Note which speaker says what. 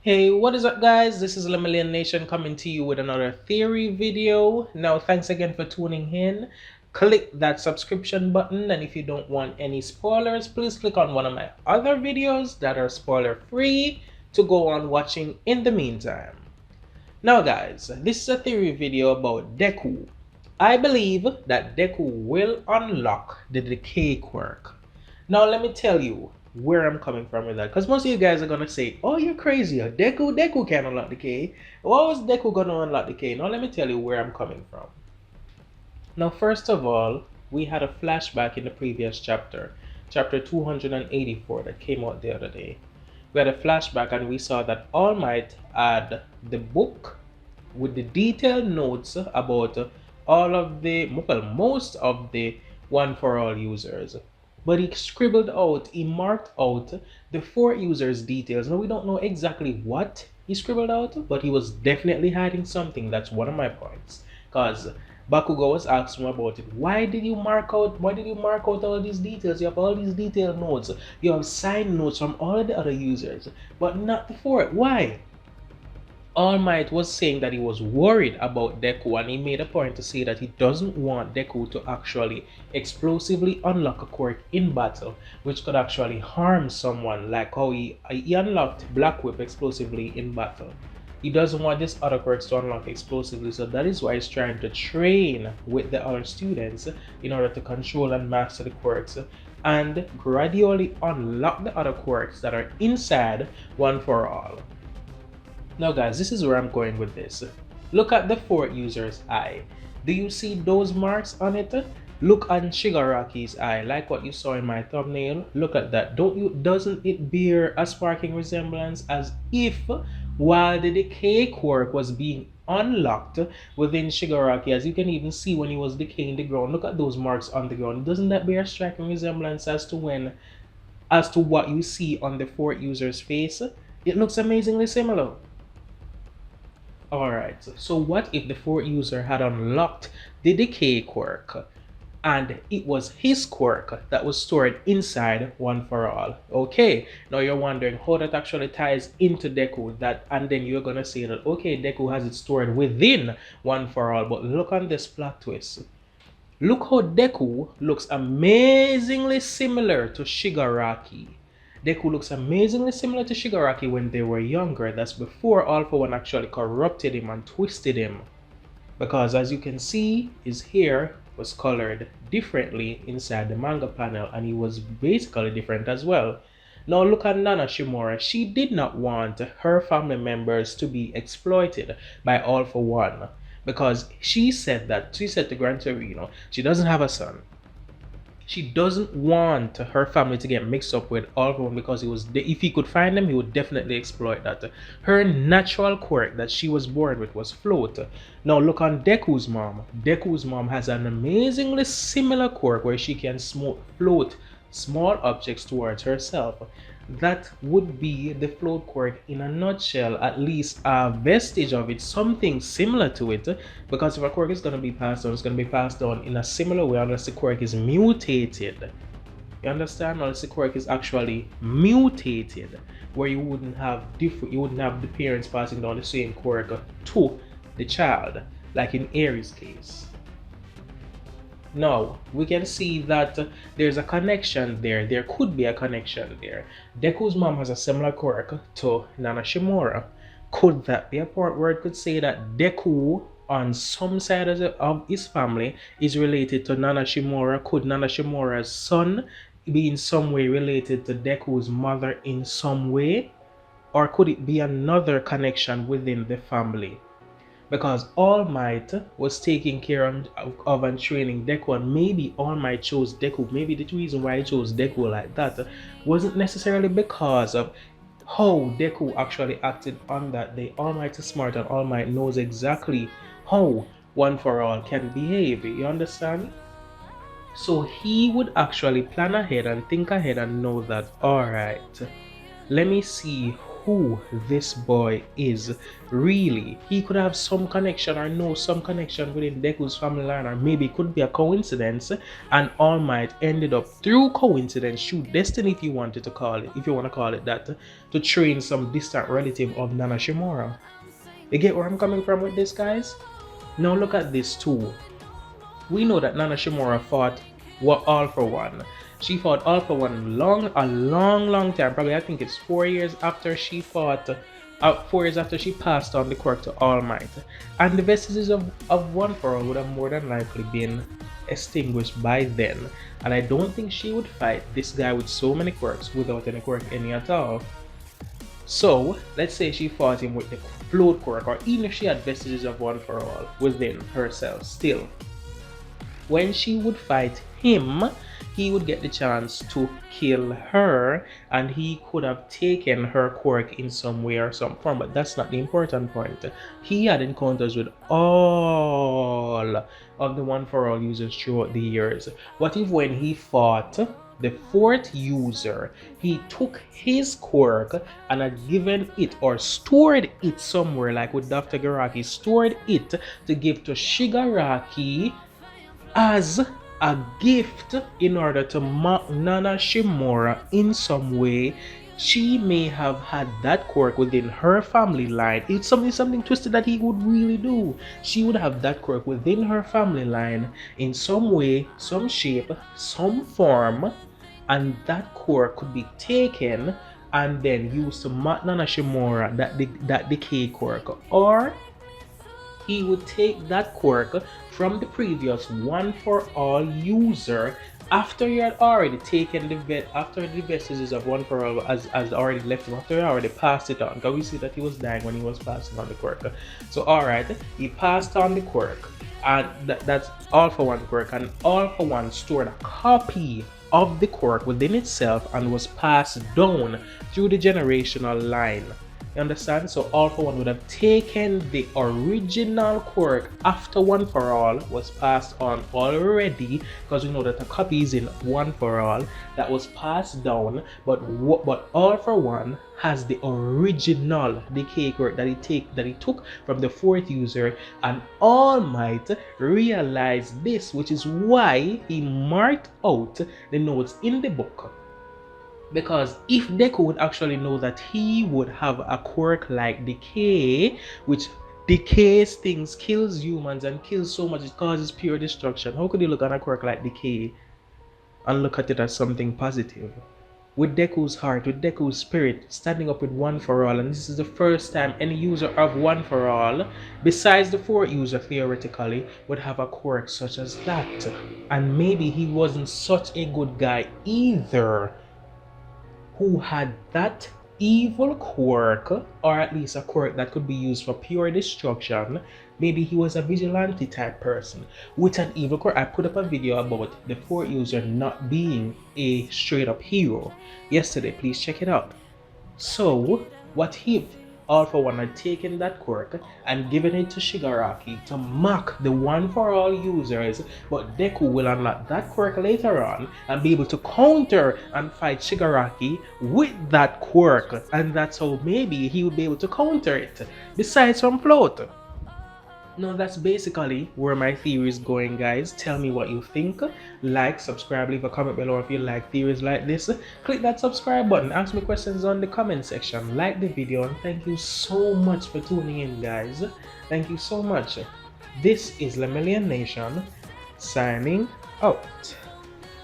Speaker 1: Hey, what is up guys? This is Familial Nation coming to you with another theory video. Now, thanks again for tuning in. Click that subscription button, and if you don't want any spoilers, please click on one of my other videos that are spoiler free to go on watching in the meantime. Now guys, this is a theory video about Deku. I believe that Deku will unlock the decay quirk. Now let me tell you where I'm coming from with that, because most of you guys are gonna say, "Oh, you're crazy! Deku can't unlock decay. What was Deku gonna unlock decay?" Now let me tell you where I'm coming from. Now, first of all, we had a flashback in the previous chapter, chapter 284 that came out the other day. We had a flashback and we saw that All Might had the book with the detailed notes about all of the, well, most of the One for All users. But he scribbled out, he marked out the 4 users' details. Now we don't know exactly what he scribbled out, but he was definitely hiding something. That's one of my points. Because Bakugo was asking him about it. Why did you mark out all these details? You have all these detailed notes. You have signed notes from all of the other users, but not the 4. Why? All Might was saying that he was worried about Deku, and he made a point to say that he doesn't want Deku to actually explosively unlock a quirk in battle, which could actually harm someone, like how he unlocked Black Whip explosively in battle. He doesn't want this other quirks to unlock explosively, so that is why he's trying to train with the other students in order to control and master the quirks and gradually unlock the other quirks that are inside One for All. Now guys, this is where I'm going with this. Look at the 4 user's eye. Do you see those marks on it? Look on Shigaraki's eye, like what you saw in my thumbnail. Look at that. Doesn't it bear a sparking resemblance, as if while the decay quirk was being unlocked within Shigaraki, as you can even see when he was decaying the ground. Look at those marks on the ground. Doesn't that bear a striking resemblance as to what you see on the 4 user's face? It looks amazingly similar. Alright, so what if the 4 user had unlocked the decay quirk and it was his quirk that was stored inside One for All? Okay, now you're wondering how that actually ties into Deku, and then you're gonna say that okay, Deku has it stored within One for All, but look on this plot twist. Look how Deku looks amazingly similar to Shigaraki. Deku looks amazingly similar to Shigaraki when they were younger. That's before All For One actually corrupted him and twisted him. Because as you can see, his hair was colored differently inside the manga panel, and he was basically different as well. Now look at Nana Shimora. She did not want her family members to be exploited by All For One, because she said to Gran Torino, she doesn't have a son. She doesn't want her family to get mixed up with All For One, because if he could find them, he would definitely exploit that. Her natural quirk that she was born with was float. Now look on Deku's mom. Deku's mom has an amazingly similar quirk where she can float small objects towards herself. That would be the float quirk in a nutshell, at least a vestige of it, something similar to it, because if a quirk is going to be passed down, it's going to be passed down in a similar way unless the quirk is mutated. You understand? Unless the quirk is actually mutated, where you wouldn't have the parents passing down the same quirk to the child, like in Aries' case. Now, we can see that there's a connection there. There could be a connection there. Deku's mom has a similar quirk to Nana Shimora. Could that be a point where it could say that Deku, on some side of his family, is related to Nana Shimora? Could Nana Shimora's son be in some way related to Deku's mother in some way? Or could it be another connection within the family? Because All Might was taking care of and training Deku, and maybe All Might chose Deku. Maybe the reason why he chose Deku like that wasn't necessarily because of how Deku actually acted on that day. All Might is smart, and All Might knows exactly how One for All can behave. You understand? So he would actually plan ahead and think ahead and know that, alright, let me see who this boy is really. He could have some connection or know some connection within Deku's family line, or maybe it could be a coincidence and All Might ended up through coincidence, through destiny if you wanted to call it, if you want to call it that, to train some distant relative of Nana Shimora. You get where I'm coming from with this, guys? Now look at this too. We know that Nana Shimora fought All For One. She fought All For One a long time. Probably I think it's 4 years after she fought, 4 years after she passed on the quirk to All Might. And the vestiges of One For All would have more than likely been extinguished by then. And I don't think she would fight this guy with so many quirks without any quirk any at all. So let's say she fought him with the float quirk, or even if she had vestiges of One For All within herself still. When she would fight him, he would get the chance to kill her, and he could have taken her quirk in some way or some form, but that's not the important point. He had encounters with all of the One For All users throughout the years. What if when he fought the fourth user, he took his quirk and had given it or stored it somewhere, like with Dr. Garaki, stored it to give to Shigaraki as a gift in order to mock Nana Shimora in some way? She may have had that quirk within her family line. It's something twisted that he would really do. She would have that quirk within her family line in some way, some shape, some form, and that quirk could be taken and then used to mock Nana Shimora, that decay quirk. Or he would take that quirk from the previous One For All user after he had already taken after the vestiges of One For All as already left him, after he already passed it on, because we see that he was dying when he was passing on the quirk. So alright, he passed on the quirk, and that's All For One quirk, and All For One stored a copy of the quirk within itself and was passed down through the generational line. You understand? So All For One would have taken the original quirk after One For All was passed on already, because we know that a copy is in One For All that was passed down, but All For One has the original decay quirk that he took from the fourth user, and All Might realized this, which is why he marked out the notes in the book. Because if Deku would actually know that he would have a quirk like Decay, which decays things, kills humans, and kills so much, it causes pure destruction, how could he look at a quirk like Decay and look at it as something positive? With Deku's heart, with Deku's spirit, standing up with One For All, and this is the first time any user of One For All, besides the fourth user theoretically, would have a quirk such as that. And maybe he wasn't such a good guy either, who had that evil quirk, or at least a quirk that could be used for pure destruction. Maybe he was a vigilante type person with an evil quirk. I put up a video about the fourth user not being a straight up hero yesterday, please check it out. So what if All For One had taken that quirk and given it to Shigaraki to mock the One For All users, but Deku will unlock that quirk later on and be able to counter and fight Shigaraki with that quirk, and that's how maybe he would be able to counter it, besides from float. Now that's basically where my theory is going, guys. Tell me what you think. Like, subscribe, leave a comment below if you like theories like this. Click that subscribe button, ask me questions on the comment section, like the video, and thank you so much for tuning in, guys. Thank you so much. This is Lemillion Nation signing out.